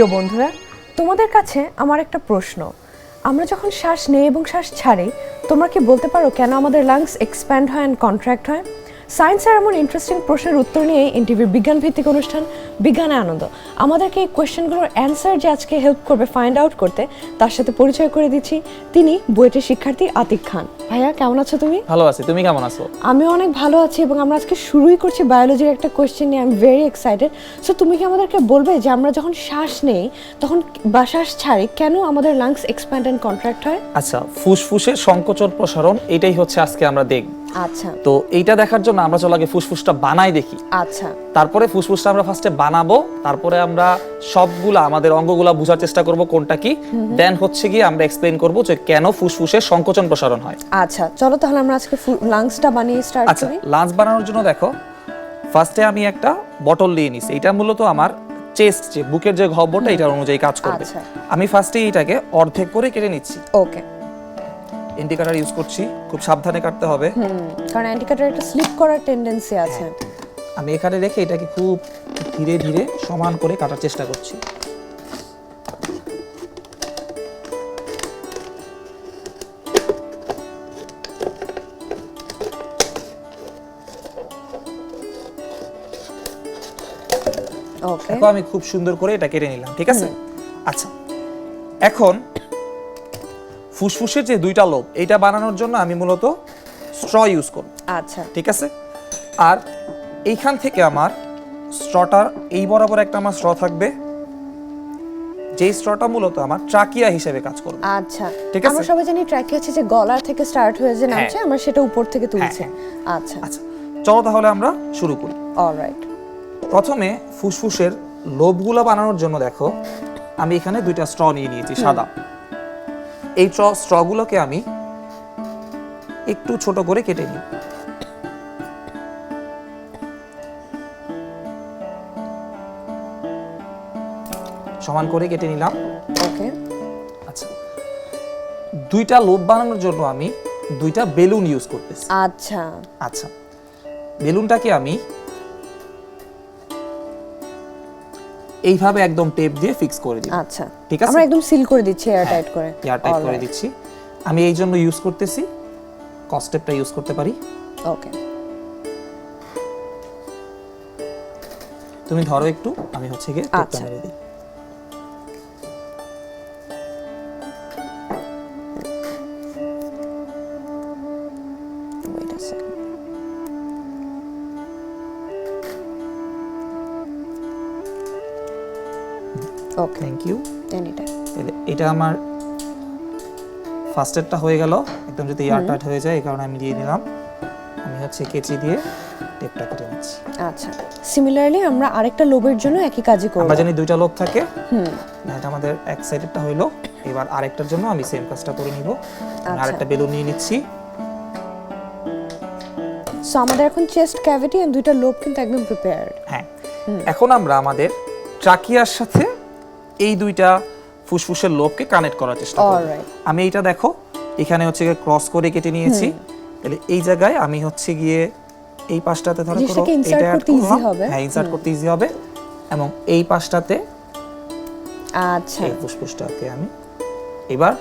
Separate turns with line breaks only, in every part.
প্রিয় বন্ধুরা, তোমাদের কাছে আমার একটা প্রশ্ন। আমরা যখন শ্বাস নেই এবং শ্বাস ছাড়ি, তোমরা কি বলতে পারো কেন আমাদের লাংস এক্সপ্যান্ড হয় অ্যান্ড কন্ট্রাক্ট হয়? সায়েন্সের এমন ইন্টারেস্টিং প্রশ্নের উত্তর নিয়ে এনটিভির বিজ্ঞান ভিত্তিক অনুষ্ঠান বিজ্ঞানে আনন্দ আমাদেরকে এই কোয়েশ্চেনগুলোর অ্যান্সার যে আজকে হেল্প করবে ফাইন্ড আউট করতে, তার সাথে পরিচয় করে দিচ্ছি। তিনি বুয়েটের শিক্ষার্থী আতিক খান। ভাইয়া, কেমন আছো তুমি?
ভালো আছি, তুমি কেমন আছো?
আমিও অনেক ভালো আছি এবং আমরা আজকে শুরুই করছি বায়োলজির একটা কোয়েশ্চেন নিয়ে। I am very excited. So তুমি কি আমাদেরকে বলবে যে আমরা যখন শ্বাস নেই তখন বা শ্বাস ছাড়ি, কেন আমাদের লাংস এক্সপ্যান্ড অ্যান্ড কন্ট্রাক্ট হয়?
আচ্ছা, ফুসফুসের সংকোচন প্রসারণ, এটাই হচ্ছে আজকে আমরা দেখব।
আচ্ছা,
তো এইটা দেখার জন্য আমরা চল আগে ফুসফুসটা বানাই দেখি।
আচ্ছা,
তারপরে ফুসফুসটা আমরা ফার্স্টে বানাবো, তারপরে আমরা সবগুলা আমাদের অঙ্গগুলা বোঝার চেষ্টা করব কোনটা কি, দেন হচ্ছে গিয়ে আমরা এক্সপ্লেইন করব যে কেন ফুসফুসের সংকোচন প্রসারণ হয়।
আচ্ছা, চলো তাহলে আমরা আজকে লাংসটা বানিয়ে স্টার্ট
আচ্ছা,
করি।
লাঞ্চ বানানোর জন্য দেখো, ফার্স্টে আমি একটা বটল নিয়ে নিছি। এটা মূলত আমার চেস্ট, যে বুকের যে গহ্বরটা, এটার অনুযায়ী কাজ করবে।
আচ্ছা।
আমি ফার্স্টে এটাকে অর্ধেক করে কেটে নিচ্ছি।
ওকে।
ইন্ডিকেটর ইউজ করছি, খুব সাবধানে কাটতে হবে।
কারণ ইন্ডিকেটর একটা স্লিপ করার টেন্ডেন্সি আছে।
আমি এখানে রেখে এটাকে খুব ধীরে ধীরে সমান করে কাটার চেষ্টা করছি।
ওকে।
দেখো, আমি খুব সুন্দর করে এটা কেটে নিলাম, ঠিক আছে? আচ্ছা, এখন ফুসফুসের যে দুইটা লোব, এটা বানানোর জন্য আমি মূলত স্ট্র ইউজ করব।
আচ্ছা,
ঠিক আছে? আর এইখান থেকে আমার স্ট্রটার এই বরাবর একটা আমার স্ট্র থাকবে, যেই স্ট্রটা মূলত আমার ট্রাকিয়া হিসেবে কাজ করবে।
আচ্ছা।
ঠিক আছে?
আমরা সবাই জানি ট্র্যাকে হচ্ছে যে গলা থেকে স্টার্ট হয়ে যে নামছে, আমরা সেটা উপর থেকে তুলছি।
হ্যাঁ।
আচ্ছা,
আচ্ছা, চলো তাহলে আমরা শুরু করি।
অলরাইট।
প্রথমে ফুসফুসের লোবগুলো বানানোর জন্য দেখো, আমি এখানে দুইটা স্ট্র নিয়ে নিয়েছি সাদা। এই স্ট্রগুলোকে আমি একটু ছোট করে কেটে নিই। সমান করে কেটে নিলাম।
ওকে।
আচ্ছা, দুইটা লোব বানানোর জন্য আমি দুইটা বেলুন ইউজ করতেছি।
আচ্ছা,
আচ্ছা, বেলুনটাকে আমি এইভাবে একদম টেপ দিয়ে ফিক্স করে দিই।
আচ্ছা,
ঠিক আছে?
আমরা একদম সিল করে দিচ্ছি, এয়ার টাইট করে।
এয়ার টাইট করে দিচ্ছি। আমি এই জন্য ইউজ করতেছি কস্টেপটা ইউজ করতে পারি।
ওকে।
তুমি ধরো একটু, আমি হচ্ছে গিয়ে টেপটা
আচ্ছা।
মেরে দিই।
Wait a second. Okay,
thank you.
Anytime.
এটা আমার ফার্স্টেরটা হয়ে গেল, একদম যদি এয়ার টাইট হয়ে যায় এই কারণে আমি দিয়ে দিলাম। আমি হচ্ছে কেচি দিয়ে টেপটা কেটে নিচ্ছি।
আচ্ছা, সিমিলারলি আমরা আরেকটা লোবের জন্য একই কাজই করব।
আমরা জানি দুইটা লোব থাকে। এটা আমাদের এক সাইডেরটা হইলো। এবার আরেকটার জন্য আমি সেম কাজটা করে নিব। আমি আরেকটা বেলুন নিয়ে নিচ্ছি।
সো আমাদের এখন চেস্ট ক্যাভিটি এন্ড দুইটা লোব কিন্তু একদম প্রিপেয়ার্ড।
হ্যাঁ, এখন আমরা আমাদের ট্রাকিয়ার সাথে এই দুইটা ফুসফুসের লোবকে কানেক্ট করার চেষ্টা করব।
অলরাইট।
আমি এইটা দেখো, এখানে হচ্ছে গিয়ে ক্রস করে কেটে নিয়েছি। তাহলে এই জায়গায় আমি হচ্ছে গিয়ে এই পাশটাতে ধরো করো,
জিনিসটাকে ইনসার্ট করতে ইজি হবে।
হ্যাঁ, ইনসার্ট করতে ইজি হবে। এবং এই পাশটাতে
আচ্ছা,
এই ফুসফুসটাকে আমি এবার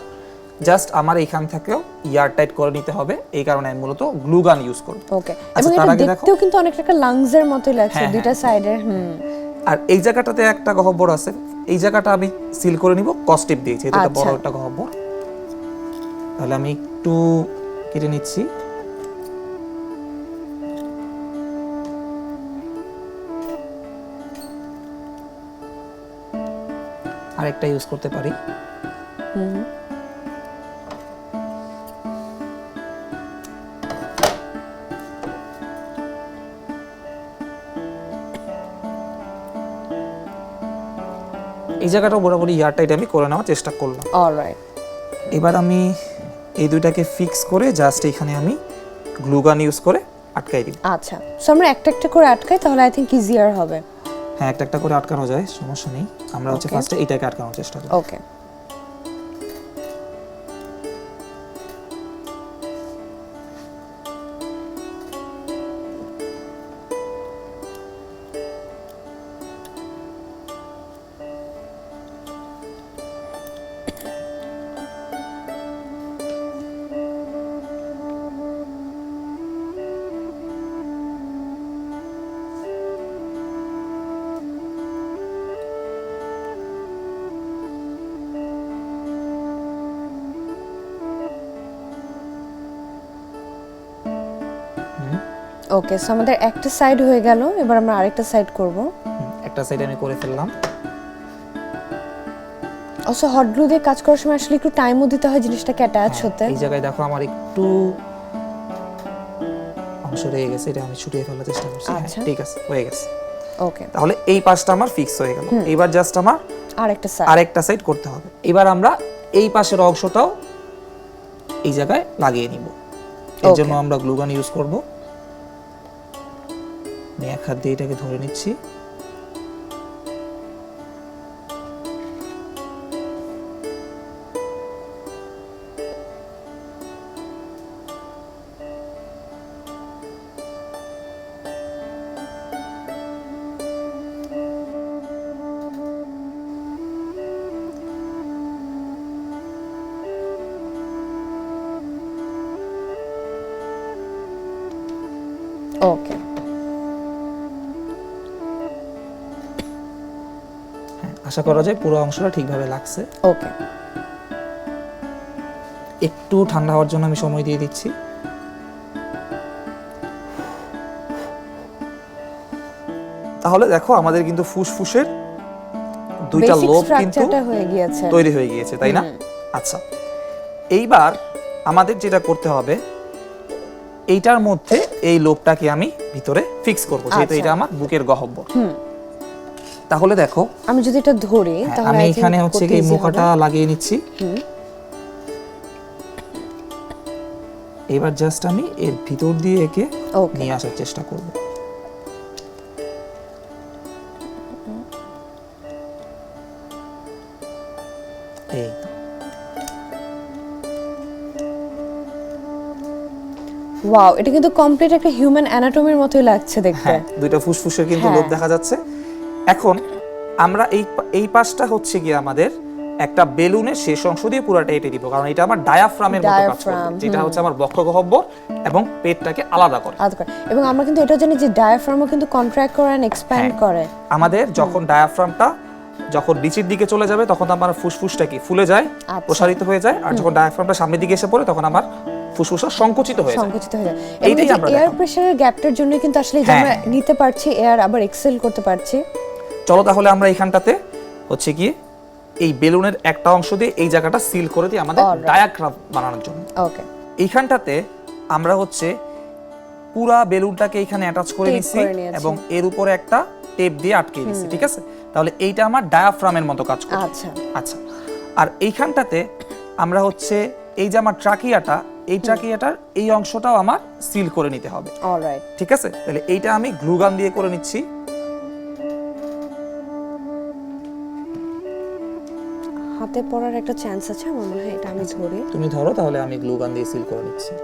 জাস্ট আমার এখান থেকেও এয়ার টাইট করে নিতে হবে। এই কারণে আমি মূলত গ্লু গান ইউজ করব।
ওকে।
আচ্ছা,
এবং
তার
এটা
আগে দেখো,
দেখতেও কিন্তু অনেকটা একটা লাংসের মতই লাগছে
হ্যাঁ,
দুইটা সাইডে।
আর এই জায়গাটাতে একটা গহ্বর আছে, এই জায়গাটা আমি সিল করে নিব কস্টেপ দিয়ে, যেহেতু এটা বড় একটা গহ্বর। তাহলে আমি একটু কেটে নিচ্ছি। আরেকটা ইউজ করতে পারি। এই জায়গাটাও বরাবরই এয়ার টাইট আমি করে নেওয়ার চেষ্টা করলাম।
অলরাইট।
এবার আমি এই দুইটাকে ফিক্স করে জাস্ট এখানে আমি গ্লু গান ইউজ করে আটকাই দিব।
আচ্ছা, সো আমরা একটা একটা করে আটকাই, তাহলে আই থিংক ইজিয়ার হবে।
হ্যাঁ, একটা একটা করে আটকানো যায়, সমস্যা নেই। আমরা হচ্ছে ফার্স্টে এইটাকে আটকানোর চেষ্টা করি।
ওকে। ওকে, সো আমাদের একটা সাইড হয়ে গেল, এবার আমরা আরেকটা সাইড করব।
একটা সাইড আমি করে ফেললাম।
অলসো হট গ্লু দিয়ে কাজ করার সময় আসলে একটু টাইমও দিতে হয় জিনিসটাকে অ্যাটাচ হতে।
এই জায়গায় দেখো আমার একটু অংশ রয়ে গেছে, এটা আমি ছুটিয়ে ফেলার চেষ্টা করছি।
আচ্ছা।
ঠিক আছে, হয়ে গেছে।
ওকে,
তাহলে এই পাশটা আমার ফিক্স হয়ে গেল। এবার জাস্ট আমার আরেকটা সাইড করতে হবে। এবার আমরা এই পাশের অংশটাও এই জায়গায় লাগিয়ে নিব। এর জন্য আমরা গ্লু গান ইউজ করব। আমি এক হাত দিয়ে এটাকে ধরে নিচ্ছি।
ওকে,
আশা করা যায় পুরো অংশটা ঠিকভাবে লাগছে।
ওকে,
একটু ঠান্ডা হওয়ার জন্য আমি সময় দিয়ে দিচ্ছি। তাহলে দেখো আমাদের কিন্তু ফুসফুসের দুইটা লোব কিন্তু তৈরি হয়ে গিয়েছে, তাই না? আচ্ছা, এইবার আমাদের যেটা করতে হবে, এইটার মধ্যে এই লোবটাকে আমি ভিতরে ফিক্স করব, যেহেতু এটা আমার বুকের গহ্বর। তাহলে দেখো
আমি যদি এটা ধরি তাহলে
আমি এখানে হচ্ছে কি মুখাটা লাগিয়ে নিচ্ছি। এবার জাস্ট আমি এর ভিতর দিয়ে একে নিয়ে আসার চেষ্টা করব। এই তো।
ওয়াও, এটা কিন্তু কমপ্লিট একটা হিউম্যান অ্যানাটমির মতোই লাগছে দেখতে।
দুইটা ফুসফুসের কিন্তু লোব দেখা যাচ্ছে। এখন আমরা এই পাশটা হচ্ছে কি আমাদের একটা বেলুনের শেষ অংশ দিয়ে পুরোটা এঁটে দিব, কারণ এটা আমার ডায়াফ্রামের মতো কাজ করে, যেটা হচ্ছে আমার বক্ষগহ্বর এবং পেটটাকে আলাদা করে।
এবং আমরা কিন্তু এটা জানি যে ডায়াফ্রামও কিন্তু কন্ট্রাক্ট করে এন্ড এক্সপ্যান্ড করে।
আমাদের যখন ডায়াফ্রামটা যখন নিচের দিকে চলে যাবে তখন আমার ফুসফুসটা কি ফুলে যায়, প্রসারিত হয়ে যায়, আর যখন ডায়াফ্রামটা সামনের দিকে এসে পড়ে তখন আমার ফুসফুসটা সংকুচিত হয়ে যায়।
এইটাই আমরা এয়ার প্রেসারের গ্যাপটার জন্য কিন্তু আসলে আমরা নিতে পারছি এয়ার, আবার এক্সেল করতে পারছি।
চলো তাহলে আমরা এইখানটাতে হচ্ছে কি এই বেলুনের একটা অংশ দিয়ে এই জায়গাটা সিল করে দিই আমাদের ডায়াফ্রাম বানানোর জন্য।
ওকে,
এইখানটাতে আমরা হচ্ছে পুরা বেলুনটাকে এখানে অ্যাটাচ করে নিছি এবং এর উপরে একটা টেপ দিয়ে আটকে দিছি, ঠিক আছে? তাহলে এইটা আমার ডায়াফ্রামের মতো কাজ করে।
আচ্ছা
আচ্ছা, আর এইখানটাতে আমরা হচ্ছে এই যে আমার ট্রাকিয়াটা, এই ট্রাকিয়াটার এই অংশটাও আমার সিল করে নিতে হবে।
অলরাইট,
ঠিক আছে? তাহলে এইটা আমি গ্লু গান দিয়ে করে নিচ্ছি।
হাতে পড়ার একটা চান্স আছে, আমার মনে হয় এটা আমি ধরি।
তুমি ধরো, তাহলে আমি গ্লু গান দিয়ে সিল করে নিচ্ছি।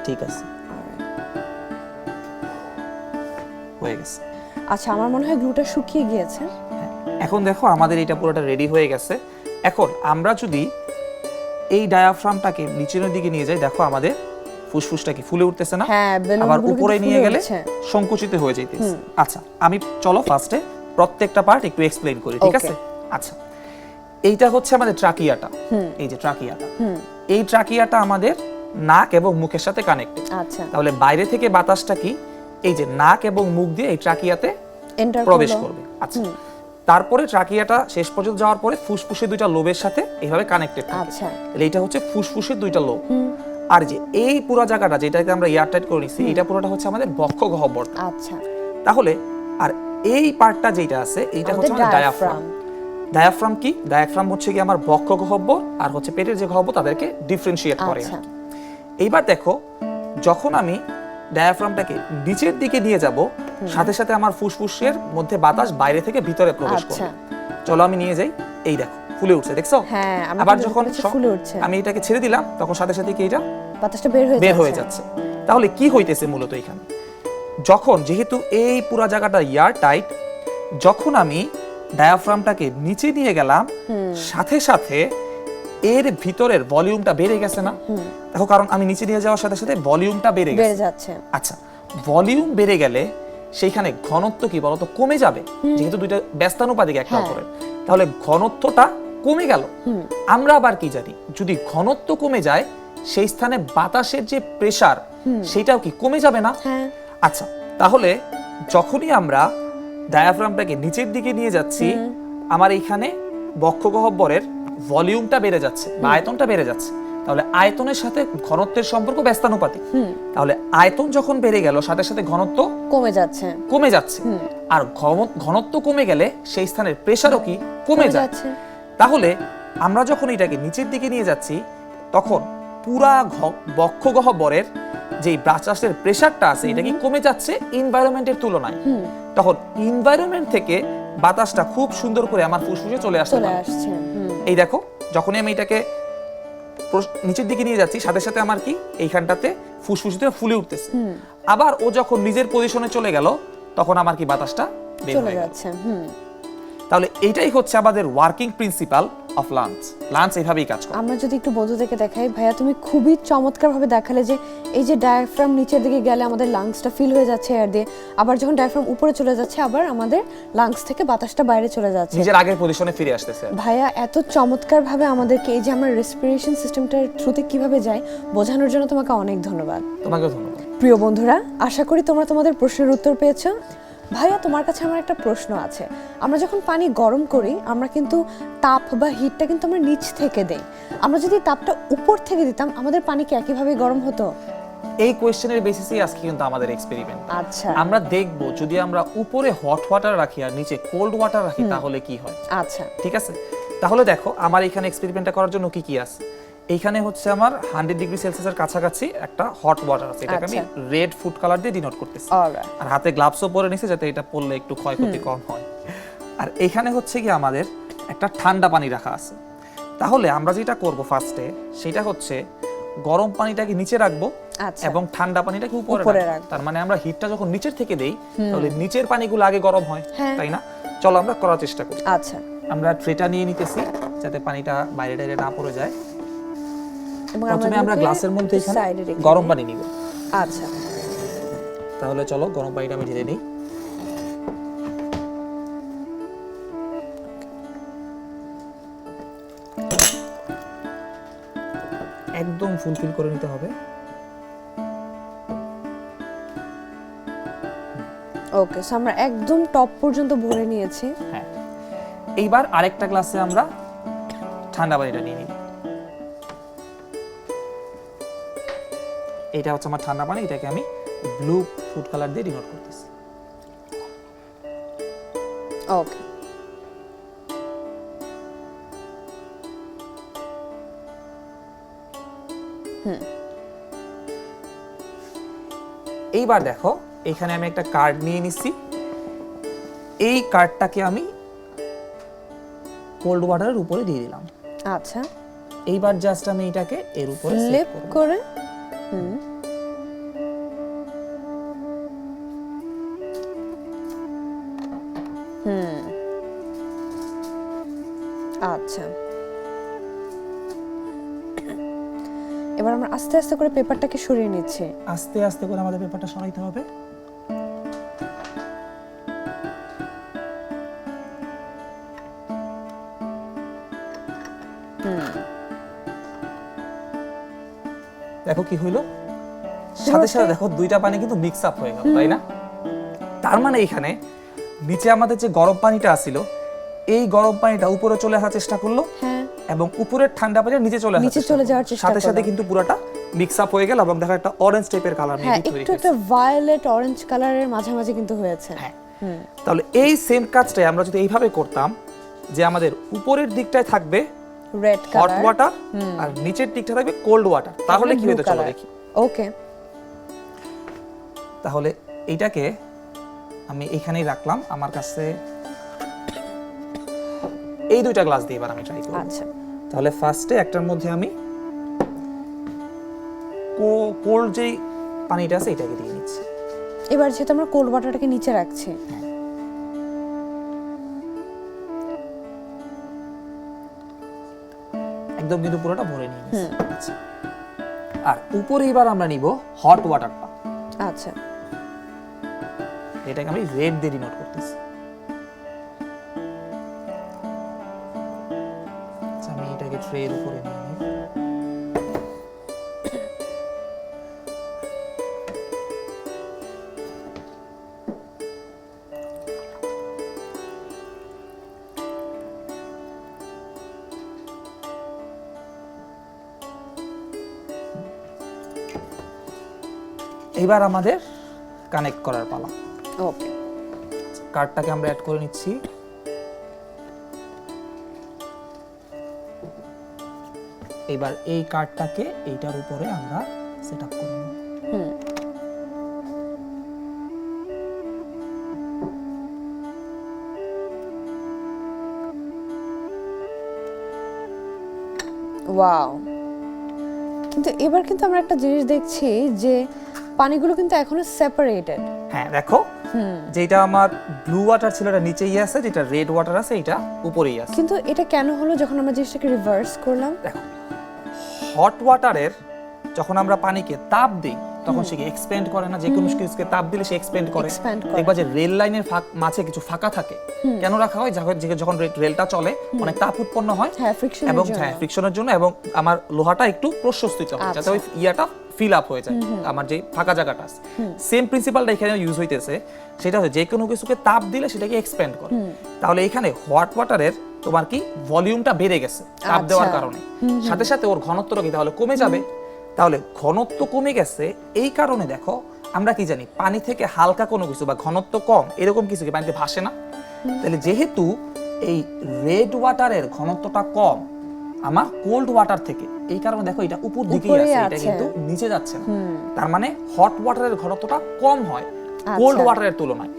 ঠিক আছে, হয়ে গেছে।
আচ্ছা, আমার মনে হয় গ্লুটা শুকিয়ে গিয়েছে।
এখন দেখো আমাদের এটা পুরোটা রেডি হয়ে গেছে। এখন আমরা যদি এই ডায়াফ্রামটাকে নিচের দিকে নিয়ে যাই, দেখো আমাদের ফুসফুসটা কি ফুলে উঠতেছে না? আবার উপরে নিয়ে গেলে সংকুচিত হয়ে যাইতেছে। আচ্ছা, আমি চলো ফার্স্টে প্রত্যেকটা পার্ট একটু এক্সপ্লেইন করি, ঠিক আছে? আচ্ছা, এইটা হচ্ছে আমাদের ট্রাকিয়াটা। এই যে ট্রাকিয়াটা, এই ট্রাকিয়াটা আমাদের নাক এবং মুখের সাথে কানেক্টেড।
আচ্ছা,
তাহলে বাইরে থেকে বাতাসটা কি এই যে নাক এবং মুখ দিয়ে এই ট্রাকিয়াতে প্রবেশ করবে। আচ্ছা, তারপরে ট্রাকিয়াটা শেষ পর্যন্ত যাওয়ার পরে ফুসফুসের দুইটা লোবের সাথে এইভাবে কানেক্টেড থাকে।
আচ্ছা,
তাহলে এটা হচ্ছে ফুসফুসের দুইটা লোব। আর যে এই পুরো জায়গাটা যেটাকে আমরা এয়ার টাইট করে নিছি, এটা পুরোটা হচ্ছে আমাদের বক্ষগহ্বর।
আচ্ছা,
তাহলে আর এই পার্টটা যেটা আছে এইটা হচ্ছে আমাদের ডায়াফ্রাম। ডায়াফ্রাম কি? ডায়াফ্রাম হচ্ছে কি আমার বক্ষগহ্বর আর হচ্ছে পেটের যে গহ্বর তাদেরকে ডিফারেন্সিয়েট করে। এইবার দেখো, যখন আমি ডায়াফ্রামটাকে নিচের দিকে নিয়ে যাব, সাথে সাথে আমার ফুসফুসের মধ্যে বাতাস বাইরে থেকে ভিতরে প্রবেশ করবে। চলো আমি নিয়ে যাই। এই দেখো ফুলে উঠছে, দেখছো? আবার যখন আমি এটাকে ছেড়ে দিলাম তখন সাথে সাথে কি এটা
বাতাসটা বের হয়ে যাচ্ছে।
তাহলে কি হইতেছে মূলত এখানে, যখন যেহেতু এই পুরো জায়গাটা এয়ার টাইট, যখন আমি ডায়াফ্রামটাকে নিচে নিয়ে গেলাম সাথে সাথে এর ভিতরের ভলিউমটা বেড়ে গেছে না? দেখো, কারণ আমি নিচে নিয়ে যাওয়ার সাথে সাথে ভলিউমটা বেড়ে যাচ্ছে। আচ্ছা, ভলিউম বেড়ে গেলে সেইখানে ঘনত্ব কি বলতো কমে যাবে, যেহেতু দুইটা ব্যস্তানুপাতিক একটা অপরের, তাহলে ঘনত্বটা কমে গেল। আমরা আবার কি জানি, যদি ঘনত্ব কমে যায় সেই স্থানে বাতাসের যে প্রেসার সেটাও কি কমে যাবে না?
হ্যাঁ।
আচ্ছা, তাহলে যখনই আমরা ডায়াফ্রামটাকে নিচের দিকে নিয়ে যাচ্ছি, আমার এইখানে বক্ষগহ্বরের ভলিউমটা বেড়ে যাচ্ছে বা আয়তনটা বেড়ে যাচ্ছে, তাহলে আয়তনের সাথে ঘনত্বের সম্পর্ক ব্যস্তানুপাতিক। তাহলে আয়তন যখন বেড়ে গেল সাথে সাথে ঘনত্ব
কমে যাচ্ছে।
আর ঘনত্ব কমে গেলে সেই স্থানের প্রেসারও কি কমে যাচ্ছে। তাহলে আমরা যখন এটাকে নিচের দিকে নিয়ে যাচ্ছি তখন পুরা বক্ষগহ্বরের যে বাতাসের প্রেসারটা আছে এটা কি কমে যাচ্ছে এনভায়রনমেন্টের তুলনায়। তখন এনভায়রনমেন্ট থেকে বাতাসটা খুব সুন্দর করে আমার ফুসফুসে চলে আসছে। এই দেখো, যখনই আমি এটাকে নিচের দিকে নিয়ে যাচ্ছি সাথে সাথে আমার কি এইখানটাতে ফুসফুসিতে ফুলে উঠতেছে। আবার ও যখন নিজের পজিশনে চলে গেল তখন আমার কি বাতাসটা বের হয়ে যাচ্ছে। তাহলে এইটাই হচ্ছে আমাদের working principal of lungs. Lungs এইভাবেই কাজ করে।
আমরা যদি একটু বন্ধুদেরকে দেখাই, ভাইয়া তুমি খুবই চমৎকারভাবে দেখালে যে এই যে ডায়াফ্রাম নিচের দিকে গেলে আমাদের লাংসটা ফিল হয়ে যাচ্ছে এয়ার দিয়ে, আবার যখন ডায়াফ্রাম উপরে চলে যাচ্ছে আবার আমাদের লাংস থেকে বাতাসটা বাইরে চলে যাচ্ছে,
নিজের আগের পজিশনে ফিরে আসতেছে।
ভাইয়া এত চমৎকারভাবে আমাদেরকে এই যে আমরা রেসপিরেশন সিস্টেমটার থ্রুতে কিভাবে যাই বোঝানোর জন্য তোমাকে অনেক ধন্যবাদ।
তোমাকেও ধন্যবাদ।
প্রিয় বন্ধুরা, আশা করি তোমরা তোমাদের প্রশ্নের উত্তর পেয়েছো। ভাইয়া, তোমার কাছে আমার একটা প্রশ্ন আছে। আমরা যখন পানি গরম করি আমরা কিন্তু তাপ বা হিটটা কিন্তু আমরা নিচ থেকে দেই, আমরা যদি তাপটা উপর থেকে দিতাম আমাদের পানি কি একইভাবে গরম হতো?
এই কোশ্চেনের বেসিসেই আজকে কিন্তু আমাদের এক্সপেরিমেন্ট।
আচ্ছা,
আমরা দেখব যদি আমরা উপরে হট ওয়াটার রাখি আর নিচে কোল্ড ওয়াটার রাখি তাহলে কি হয়।
আচ্ছা,
ঠিক আছে, তাহলে দেখো আমার এখানে এক্সপেরিমেন্টটা করার জন্য কি কি আছে। এইখানে হচ্ছে আমার 100 ডিগ্রি সেলসিয়াসের কাছাকাছি একটা হট ওয়াটার আছে, এটাকে আমি রেড ফুড কালার দিয়ে ডিনোট করতেছি। আর হাতে গ্লাভসও পরে নিছি যাতে এটা পরলে একটু ক্ষয়ক্ষতি কম হয়। আর এখানে হচ্ছে কি আমাদের একটা ঠান্ডা পানি রাখা আছে। তাহলে আমরা যেটা করব ফার্স্টে সেটা হচ্ছে গরম পানিটাকে নিচে রাখবো এবং ঠান্ডা পানিটাকে উপরে রাখবো। তার মানে আমরা হিটটা যখন নিচের থেকে দেই তাহলে নিচের পানিগুলো আগে গরম হয়, তাই না? চলো আমরা করার চেষ্টা করি।
আচ্ছা,
আমরা ট্রেটা নিয়ে নিতেছি যাতে পানিটা বাইরে টাইরে না পড়ে যায়। প্রথমে আমরা গ্লাসের মধ্যে এখানে গরম পানি নিব।
আচ্ছা,
তাহলে চলো গরম পানিটা আমি ঢেলে নিই। একদম ফুলফিল করে নিতে হবে।
ওকে, সো আমরা একদম টপ পর্যন্ত ভরে নিয়েছি।
হ্যাঁ, এইবার আরেকটা গ্লাসে আমরা ঠান্ডা পানিটা নিয়ে নিই। এটা হচ্ছে আমার ঠান্ডা পানি, এটাকে আমি ব্লু ফুড কালার দিয়ে ডিনোট করতেছি।
ওকে,
এইবার দেখো এখানে আমি একটা কার্ড নিয়ে নিছি। এই কার্ডটাকে আমি কোল্ড ওয়াটারের উপরে দিয়ে দিলাম।
আচ্ছা,
এইবার জাস্ট আমি এটাকে এর উপরে সেট
লেপ
করব
করে। আচ্ছা, এবার আমরা আস্তে আস্তে করে পেপারটাকে সরিয়ে নিচ্ছি।
আস্তে আস্তে করে আমাদের পেপারটা সরাইতে হবে। দেখো কি হইলো, সাথে সাথে দেখো দুইটা পানি কিন্তু মিক্স আপ হয়ে গেল, তাই না? তার মানে এখানে নিচে আমাদের যে গরম পানিটা আছিল এই গরম পানিটা উপরে চলে আসার চেষ্টা করলো, এবং উপরের ঠান্ডা পানি নিচে চলে
যাওয়ার চেষ্টা
সাথে সাথে কিন্তু পুরোটা মিক্স আপ হয়ে গেল এবং দেখো একটা অরেঞ্জ টাইপের কালার
হ্যাঁ, একটু একটা ভায়োলেট অরেঞ্জ কালারের মাঝামাঝি কিন্তু হয়েছে।
তাহলে এই সেম কাজটাই আমরা যদি এইভাবে করতাম যে আমাদের উপরের দিকটায় থাকবে
রেড
হট
কালার
ওয়াটার আর নিচের দিকটা থাকবে কোল্ড ওয়াটার, তাহলে কি হতো চলো দেখি।
ওকে,
তাহলে এইটাকে আমি এখানেই রাখলাম। আমার কাছে এই দুইটা গ্লাস দিয়ে এবার আমি ট্রাই করব।
আচ্ছা,
তাহলে ফার্স্টে একটার মধ্যে আমি কোল্ড যেই পানিটা আছে এটাকে দিয়ে নিচ্ছি।
এবার যেহেতু আমরা কোল্ড ওয়াটারটাকে নিচে রাখছি,
একদম কিন্তু পুরোটা ভরে নিয়ে নিচ্ছি। আচ্ছা, আর উপরে এবার আমরা নিব হট ওয়াটারটা।
আচ্ছা,
এটাকে আমি রেড দিয়ে ডিনোট করতেছি। আচ্ছা, আমি এটাকে ট্রের উপরে নিয়ে নিই। এবার আমাদের কানেক্ট করার পালা।
ওকে,
কার্ডটাকে আমরা অ্যাড করে নিচ্ছি। এবার এই কার্ডটাকে এইটার উপরে আমরা সেট আপ করে নেব।
ওয়াও। কিন্তু এবার কিন্তু আমরা একটা জিনিস দেখছি যে পানিগুলো কিন্তু এখনো সেপারেটেড।
হ্যাঁ দেখো, যেটা আমার ব্লু ওয়াটার ছিল এটা নিচেই আছে, যেটা রেড ওয়াটার আছে এটা উপরেই আছে।
কিন্তু এটা কেন হলো যখন আমরা জিনিসটাকে রিভার্স করলাম?
দেখো, হট ওয়াটারের যখন আমরা পানিকে তাপ দিই তখন সে এক্সপ্যান্ড করে না, যে কোনো কিছুকে তাপ দিলে সে এক্সপ্যান্ড করে।
Expand করে।
দেখবা যে রেল লাইনের মাঝে কিছু ফাঁকা থাকে, কেন রাখা হয়? যখন রেলটা চলে অনেক তাপ উৎপন্ন হয়,
হ্যাঁ, ফ্রিকশনের
এবং
জন্য।
হ্যাঁ ফ্রিকশনের জন্য, এবং আমার লোহাটা একটু প্রশস্তিত হয় যাতে ওই ইয়াটা ফিল আপ হয়ে যায়, আমার যে ফাঁকা জায়গাটা আছে। সেম প্রিন্সিপালটা এখানে ইউজ হইতেছে, সেটা হচ্ছে যে কোনো কিছুকে তাপ দিলে সেটাকে এক্সপ্যান্ড করে। তাহলে এখানে হট ওয়াটারের তোমার কি ভলিউমটা বেড়ে গেছে তাপ দেওয়ার কারণে, সাথে সাথে ওর ঘনত্বটা কি তাহলে কমে যাবে। তাহলে ঘনত্ব কমে গেছে, এই কারণে দেখো আমরা কি জানি পানি থেকে হালকা কোনো কিছু বা ঘনত্ব কম এরকম কিছু কি পানিতে ভাসে না। তাহলে যেহেতু এই রেড ওয়াটারের ঘনত্বটা কম আমার কোল্ড ওয়াটার থেকে, এই কারণে দেখো এটা উপর দিকেই
উপরেই
আছে, এটা
আছে।
কিন্তু নিচে যাচ্ছে না। তার মানে হট ওয়াটারের ঘনত্বটা কম হয় কোল্ড ওয়াটারের তুলনায়।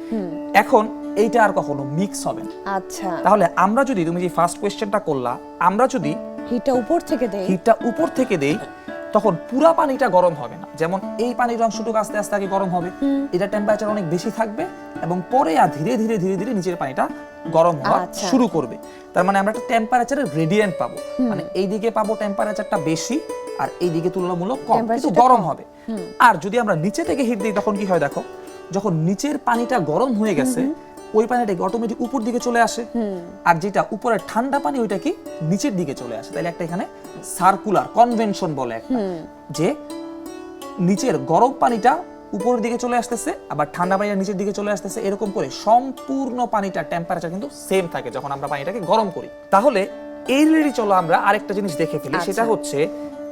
এখন এইটা আর কখনো মিক্স হবে না।
আচ্ছা,
তাহলে আমরা যদি, তুমি যে ফার্স্ট কোশ্চেনটা করলা, আমরা যদি
হিটটা উপর থেকে দেই,
হিটটা উপর থেকে দেই তখন পুরা পানিটা গরম হবে না। যেমন এই পানির অংশটুকু আস্তে আস্তে আগে গরম হবে, এটা টেম্পারেচার অনেক বেশি থাকবে, এবং পরে আর ধীরে ধীরে ধীরে ধীরে নিচের পানিটা গরম হওয়া
আচ্ছা।
শুরু করবে। তার মানে আমরা একটা টেম্পারেচারের গ্রেডিয়েন্ট পাবো, মানে এই দিকে পাবো টেম্পারেচারটা বেশি আর এই দিকে তুলনামূলক কম, কিন্তু
টেম্পারেচারটা
গরম
কম।
হবে। আর যদি আমরা নিচে থেকে হিট দিই তখন কি হয় দেখো, যখন নিচের পানিটা গরম হয়ে গেছে ওই পানিটা অটোমেটিক উপর দিকে চলে আসে, আর যেটা উপরের ঠান্ডা পানি ওইটা কি নিচের দিকে চলে আসে। তাহলে একটা এখানে সার্কুলার কনভেনশন বলে একটা, যে নিচের গরম পানিটা উপরের দিকে চলে আসতেছে আবার ঠান্ডা পানিটা নিচের দিকে চলে আসতেছে, এরকম করে সম্পূর্ণ পানিটার টেম্পারেচার কিন্তু সেম থাকে যখন আমরা পানিটাকে গরম করি। তাহলে এই রিলেটেড চলো আমরা আরেকটা জিনিস দেখে ফেলি, সেটা হচ্ছে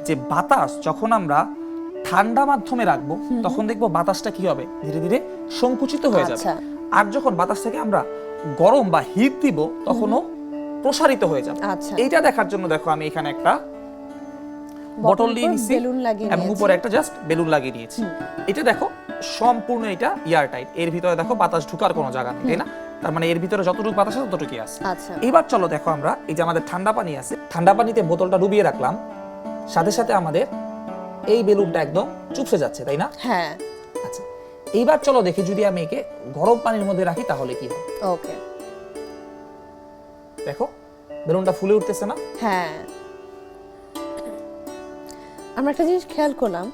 যে বাতাস যখন আমরা ঠান্ডা মাধ্যমে রাখবো তখন দেখবো বাতাসটা কি হবে, ধীরে ধীরে সংকুচিত হয়ে যাবে।
আচ্ছা।
আর যখন বাতাসটাকে আমরা গরম বা হিট দিব তখনও প্রসারিত হয়ে যাবে।
আচ্ছা।
এইটা দেখার জন্য দেখো আমি এখানে একটা বটল নিয়ে নিছি
বেলুন লাগিয়ে
এবং উপরে একটা জাস্ট বেলুন লাগিয়ে নিয়েছি। এটা দেখো সম্পূর্ণ এটা এয়ার টাইট, এর ভিতরে দেখো বাতাস ঢোকার কোনো জায়গা নেই, তাই না? তার মানে এর ভিতরে যতটুকু বাতাস আছে ততটুকুই আছে।
আচ্ছা,
এবার চলো দেখো আমরা এই যে আমাদের ঠান্ডা পানি আছে, ঠান্ডা পানিতে বোতলটা ডুবিয়ে রাখলাম, সাথে সাথে আমাদের এই বেলুনটা একদম চুপসে যাচ্ছে, তাই না?
হ্যাঁ,
আচ্ছা, এইবার চলো দেখি যদি আমি একে গরম পানির মধ্যে রাখি তাহলে কি হবে।
ওকে,
দেখো বেলুনটা ফুলে উঠতেছে না?
হ্যাঁ। আমরা একটা জিনিস খেয়াল করলাম,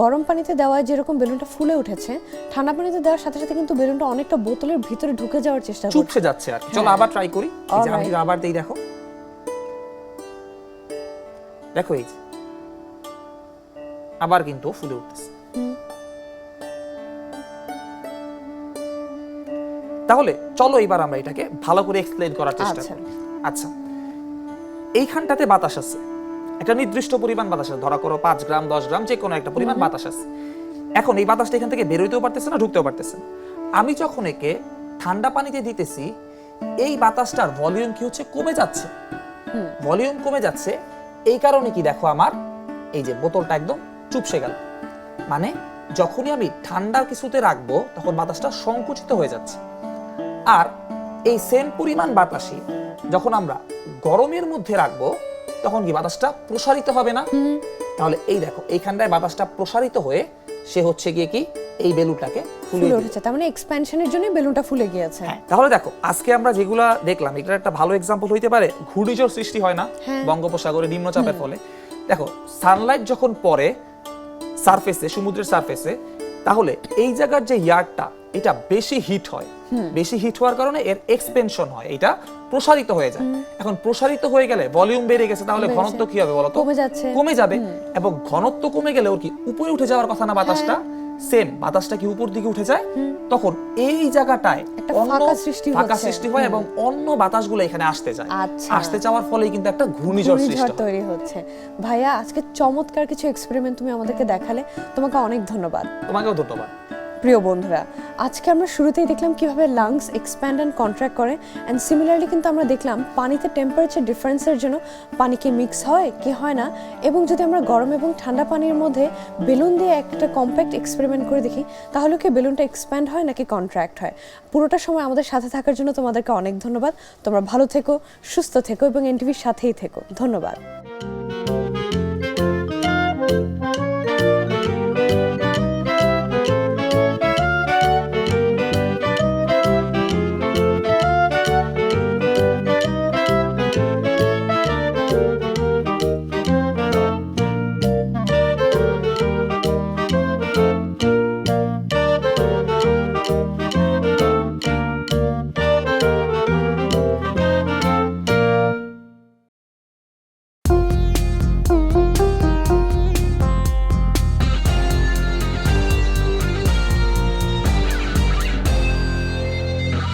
গরম পানিতে দেওয়ায় যেরকম বেলুনটা ফুলে উঠেছে, ঠান্ডা পানিতে দেওয়ার সাথে সাথে কিন্তু বেলুনটা অনেকটা বোতলের ভিতরে ঢুকে যাওয়ার চেষ্টা করছে।
চুপসে যাচ্ছে আর কি। চলো আবার ট্রাই করি, এই যে আমি
Alright.
আবার দেই, দেখো দেখো এই যে আবার কিন্তু ফুলে উঠতেছে। তাহলে চলো এবার আমরা এটাকে ভালো করে এক্সপ্লেইন করার চেষ্টা
আচ্ছা।
করি। আচ্ছা, এইখানটাতে বাতাস আছে, একটা নির্দিষ্ট পরিমাণ বাতাস আছে, ধরা করো 5 গ্রাম 10 গ্রাম যে কোনো একটা পরিমাণ বাতাস আছে। এখন এই বাতাসটা এখান থেকে বেরোতেও পারতেছে না, ঢুকতেও পারতেছে না। আমি যখন একে ঠান্ডা পানিতে দিতেছি এই বাতাসটার ভলিউম কি হচ্ছে, কমে যাচ্ছে। ভলিউম কমে যাচ্ছে, এই কারণে কি দেখো আমার এই যে বোতলটা একদম চুপসে গেল। মানে যখনই আমি ঠান্ডা কিছুতে রাখবো তখন বাতাসটা সংকুচিত হয়ে যাচ্ছে, আর এই সেম পরিমাণ বাতাসই যখন আমরা গরমের মধ্যে রাখবো তখন কি বাতাসটা প্রসারিত হবে না? তাহলে এই দেখো এইখানটায় বাতাসটা প্রসারিত হয়ে সে হচ্ছে গিয়ে কি এই বেলুনটাকে ফুলে
ফুলে উঠেছে, তার মানে এক্সপ্যানশনের জন্য বেলুনটা ফুলে গিয়েছে।
হ্যাঁ, তাহলে দেখো আজকে আমরা যেগুলা দেখলাম এটার একটা ভালো এক্সাম্পল হইতে পারে ঘূর্ণিঝড় সৃষ্টি হয় না
হ্যাঁ।
বঙ্গোপসাগরে নিম্নচাপের ফলে। দেখো সানলাইট যখন পড়ে সারফেসে, সমুদ্রের সারফেসে, তাহলে এই জায়গার যে ইয়ারটা এটা বেশি হিট হয়, বেশি হিট হওয়ার কারণে এর এক্সপেনশন হয়, এটা প্রসারিত হয়ে যায়। এখন প্রসারিত হয়ে গেলে ভলিউম বেড়ে গেছে, তাহলে ঘনত্ব কি হবে বলতো?
কমে যাচ্ছে।
কমে যাবে। এবং ঘনত্ব কমে গেলে ওর কি উপরে উঠে যাওয়ার কথা না বাতাসটা? সেম, বাতাসটা কি উপর দিকে উঠে যায়, তখন এই জায়গাটায়
একটা
অন্য ফাঁকা
হচ্ছে।
সৃষ্টি হয় এবং অন্য বাতাসগুলো এখানে আসতে যায়।
আচ্ছা।
আসতে যাওয়ার ফলেই কিন্তু একটা ঘূর্ণিঝড় সৃষ্টি
ঘূর্ণিঝড়
হয়।
তৈরি হচ্ছে। ভাইয়া, আজকে চমৎকার কিছু এক্সপেরিমেন্ট তুমি আমাদেরকে দেখালে, তোমাকে অনেক ধন্যবাদ।
তোমাকেও ধন্যবাদ।
প্রিয় বন্ধুরা, আজকে আমরা শুরুতেই দেখলাম কিভাবে লাংস এক্সপ্যান্ড অ্যান্ড কন্ট্রাক্ট করে, অ্যান্ড সিমিলারলি কিন্তু আমরা দেখলাম পানিতে টেম্পারেচার ডিফারেন্সের জন্য পানি কি মিক্স হয় কি হয় না, এবং যদি আমরা গরম এবং ঠান্ডা পানির মধ্যে বেলুন দিয়ে একটা কম্প্যাক্ট এক্সপেরিমেন্ট করে দেখি, তাহলে কি বেলুনটা এক্সপ্যান্ড হয় নাকি কন্ট্রাক্ট হয়। পুরোটা সময় আমাদের সাথে থাকার জন্য তোমাদেরকে অনেক ধন্যবাদ। তোমরা ভালো থেকো, সুস্থ থেকো এবং এনটিভির সাথেই থেকো। ধন্যবাদ।